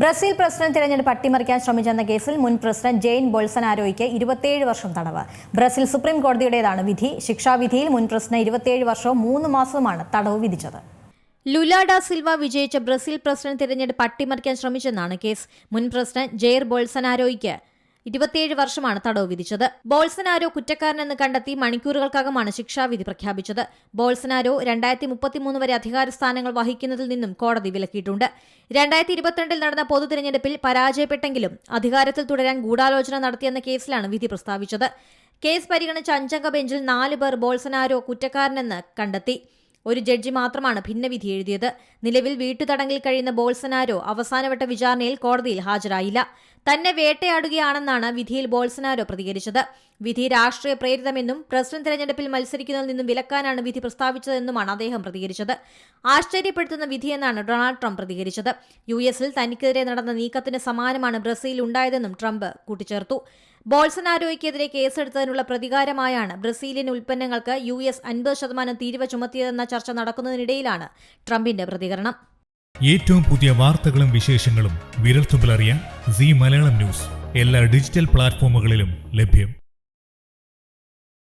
Brazil president തിരഞ്ഞെടുപ്പ് അട്ടിമറിക്കാൻ ശ്രമിച്ചെന്ന കേസിൽ മുൻ പ്രസിഡന്റ് ജെയിർ ബോൾസനാരോയ്ക്ക് 27 വർഷം തടവ്. ബ്രസീൽ സുപ്രീം കോടതിയുടേതാണ് വിധി. ശിക്ഷാവിധിയിൽ മുൻ പ്രസിഡന്റ് 27 വർഷവും 3 മാസവുമാണ് തടവ് വിധിച്ചത്. ലുല ഡ സിൽവ വിജയിച്ച ബ്രസീൽ പ്രസിഡന്റ് തിരഞ്ഞെടുപ്പ് അട്ടിമറിക്കാൻ ശ്രമിച്ചെന്നാണ് കേസ്. മുൻ പ്രസിഡന്റ് ജെയിർ ബോൾസനാരോയ്ക്ക് 27 വർഷമാണ് തടവ് വിധിച്ചത്. ബോൾസനാരോ കുറ്റക്കാരനെന്ന് കണ്ടെത്തി മണിക്കൂറുകൾക്കകമാണ് ശിക്ഷാവിധി പ്രഖ്യാപിച്ചത്. ബോൾസനാരോ 2033 വരെ അധികാര സ്ഥാനങ്ങൾ വഹിക്കുന്നതിൽ നിന്നും കോടതി വിലക്കിയിട്ടുണ്ട്. 2022 നടന്ന പൊതു തിരഞ്ഞെടുപ്പിൽ പരാജയപ്പെട്ടെങ്കിലും അധികാരത്തിൽ തുടരാൻ ഗൂഢാലോചന നടത്തിയെന്ന കേസിലാണ് വിധി പ്രസ്താവിച്ചത്. കേസ് പരിഗണിച്ച 5-അംഗ ബെഞ്ചിൽ 4 പേർ ബോൾസനാരോ കുറ്റക്കാരനെന്ന് കണ്ടെത്തി. ഒരു ജഡ്ജി മാത്രമാണ് ഭിന്നവിധി എഴുതിയത്. നിലവിൽ വീട്ടുതടങ്കിൽ കഴിയുന്ന ബോൾസനാരോ അവസാനവട്ട വിചാരണയിൽ കോടതിയിൽ ഹാജരായില്ല. തന്നെ വേട്ടയാടുകയാണെന്നാണ് വിധിയിൽ ബോൾസനാരോ പ്രതികരിച്ചത്. വിധി രാഷ്ട്രീയ പ്രേരിതമെന്നും പ്രസിഡന്റ് തെരഞ്ഞെടുപ്പിൽ മത്സരിക്കുന്നതിൽ നിന്നും വിലക്കാനാണ് വിധി പ്രസ്താവിച്ചതെന്നുമാണ് അദ്ദേഹം പ്രതികരിച്ചത്. ആശ്ചര്യപ്പെടുത്തുന്ന വിധിയെന്നാണ് ഡൊണാൾഡ് ട്രംപ് പ്രതികരിച്ചത്. US-ൽ തനിക്കെതിരെ നടന്ന നീക്കത്തിന് സമാനമാണ് ബ്രസീലിൽ ഉണ്ടായതെന്നും ട്രംപ് കൂട്ടിച്ചേർത്തു. ബോൾസനാരോയ്ക്കെതിരെ കേസെടുത്തതിനുള്ള പ്രതികാരമായാണ് ബ്രസീലിയൻ ഉൽപ്പന്നങ്ങൾക്ക് US 50% തീരുവ ചുമത്തിയതെന്ന ചർച്ച നടക്കുന്നതിനിടയിലാണ് ട്രംപിന്റെ പ്രതികരണം. ഏറ്റവും പുതിയ വാർത്തകളും വിശേഷങ്ങളും വിരൽത്തുമ്പിലറിയാൻ സീ മലയാളം ന്യൂസ് എല്ലാ ഡിജിറ്റൽ പ്ലാറ്റ്ഫോമുകളിലും ലഭ്യം.